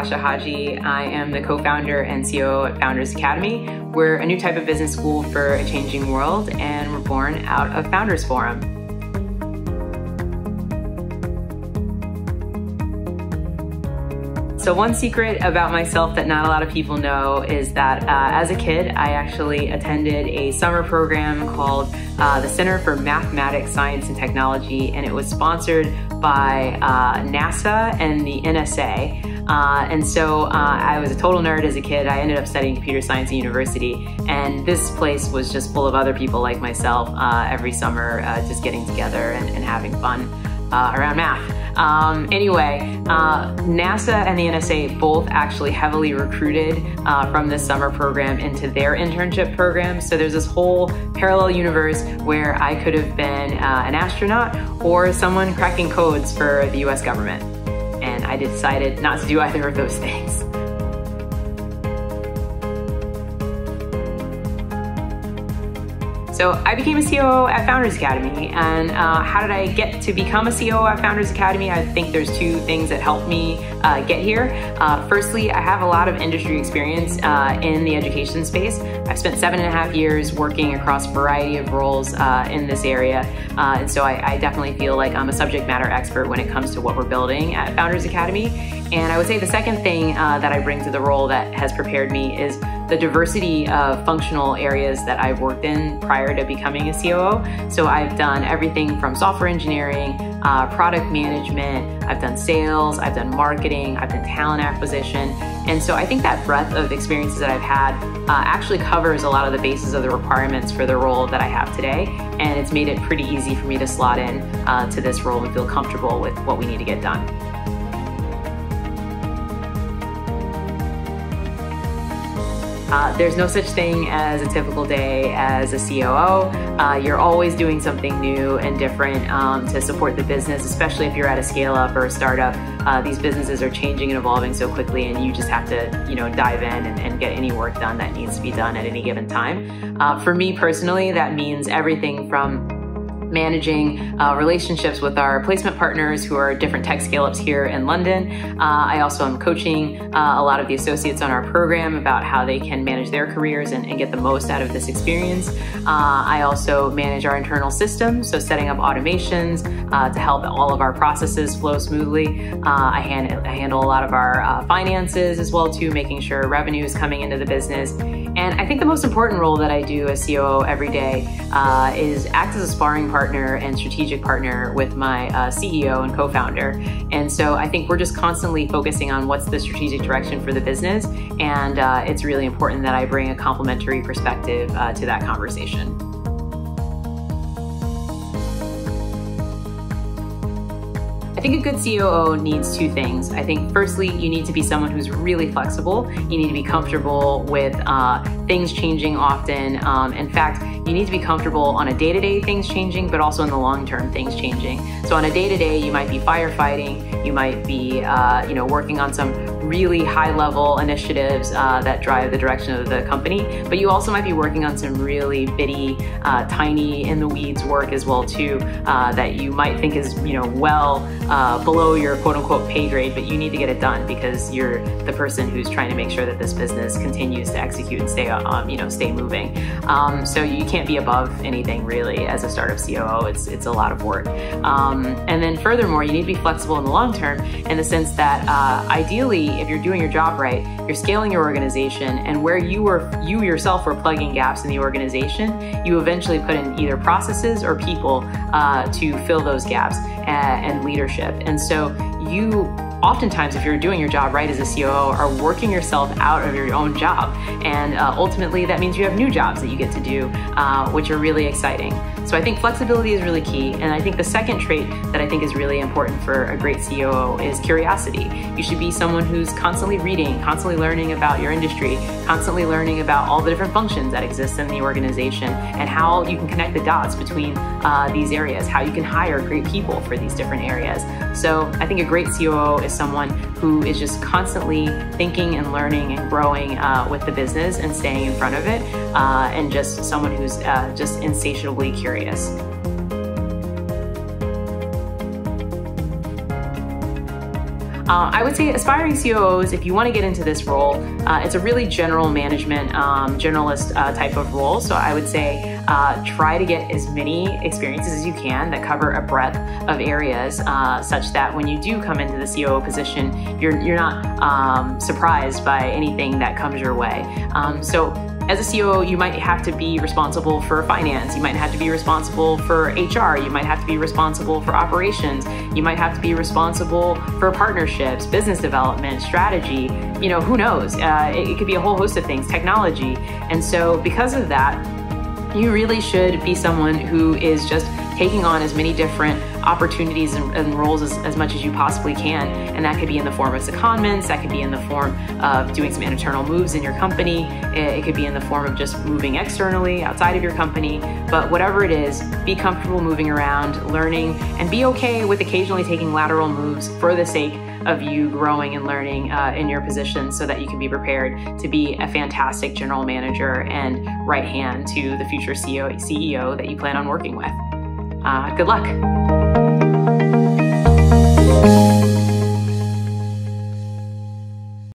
Asha Haji. I am the co-founder and COO at Founders Academy. We're a new type of business school for a changing world, and we're born out of Founders Forum. So one secret about myself that not a lot of people know is that as a kid, I actually attended a summer program called the Center for Mathematics, Science, and Technology, and it was sponsored by NASA and the NSA. And so I was a total nerd as a kid. I ended up studying computer science at university, and this place was just full of other people like myself every summer, just getting together and having fun around math. Anyway, NASA and the NSA both actually heavily recruited from this summer program into their internship program. So there's this whole parallel universe where I could have been an astronaut or someone cracking codes for the US government. And I decided not to do either of those things. So I became a COO at Founders Academy, and how did I get to become a COO at Founders Academy? I think there's two things that helped me get here. Firstly, I have a lot of industry experience in the education space. I've spent 7.5 years working across a variety of roles in this area, and so I definitely feel like I'm a subject matter expert when it comes to what we're building at Founders Academy. And I would say the second thing that I bring to the role that has prepared me is the diversity of functional areas that I've worked in prior to becoming a COO. So I've done everything from software engineering, product management, I've done sales, I've done marketing, I've done talent acquisition. And so I think that breadth of experiences that I've had actually covers a lot of the bases of the requirements for the role that I have today. And it's made it pretty easy for me to slot in to this role and feel comfortable with what we need to get done. There's no such thing as a typical day as a COO. You're always doing something new and different to support the business, especially if you're at a scale up or a startup. These businesses are changing and evolving so quickly, and you just have to, dive in and get any work done that needs to be done at any given time. For me personally, that means everything from managing relationships with our placement partners who are different tech scale-ups here in London. I also am coaching a lot of the associates on our program about how they can manage their careers and get the most out of this experience. I also manage our internal systems, so setting up automations to help all of our processes flow smoothly. I handle a lot of our finances as well too, making sure revenue is coming into the business. And I think the most important role that I do as COO every day is act as a sparring partner and strategic partner with my CEO and co-founder. And so I think we're just constantly focusing on what's the strategic direction for the business. And it's really important that I bring a complementary perspective to that conversation. I think a good COO needs two things. I think firstly, you need to be someone who's really flexible. You need to be comfortable with things changing often. In fact, you need to be comfortable on a day-to-day things changing, but also in the long-term things changing. So on a day-to-day, you might be firefighting, you might be working on some really high-level initiatives that drive the direction of the company, but you also might be working on some really bitty, tiny, in-the-weeds work as well too, that you might think is well below your quote-unquote pay grade, but you need to get it done because you're the person who's trying to make sure that this business continues to execute and stay moving. So you can't be above anything really as a startup COO. It's a lot of work. And then furthermore, you need to be flexible in the long term in the sense that ideally, if you're doing your job right, you're scaling your organization, and where you yourself were plugging gaps in the organization, you eventually put in either processes or people to fill those gaps and leadership. And so you oftentimes, if you're doing your job right as a COO, are working yourself out of your own job. And ultimately, that means you have new jobs that you get to do, which are really exciting. So I think flexibility is really key. And I think the second trait that I think is really important for a great COO is curiosity. You should be someone who's constantly reading, constantly learning about your industry, constantly learning about all the different functions that exist in the organization and how you can connect the dots between these areas, how you can hire great people for these different areas. So I think a great COO is someone who is just constantly thinking and learning and growing with the business and staying in front of it, and just someone who's just insatiably curious. I would say aspiring COOs, if you want to get into this role, it's a really general management, generalist type of role. So I would say try to get as many experiences as you can that cover a breadth of areas, such that when you do come into the COO position, you're not surprised by anything that comes your way. So as a COO, you might have to be responsible for finance. You might have to be responsible for HR. You might have to be responsible for operations. You might have to be responsible for partnerships, business development, strategy. You know, who knows? It could be a whole host of things, technology. And so because of that, you really should be someone who is just taking on as many different opportunities and roles as much as you possibly can. And that could be in the form of secondments, that could be in the form of doing some internal moves in your company, it could be in the form of just moving externally outside of your company. But whatever it is, be comfortable moving around, learning, and be okay with occasionally taking lateral moves for the sake of you growing and learning in your position, so that you can be prepared to be a fantastic general manager and right hand to the future CEO that you plan on working with. Good luck.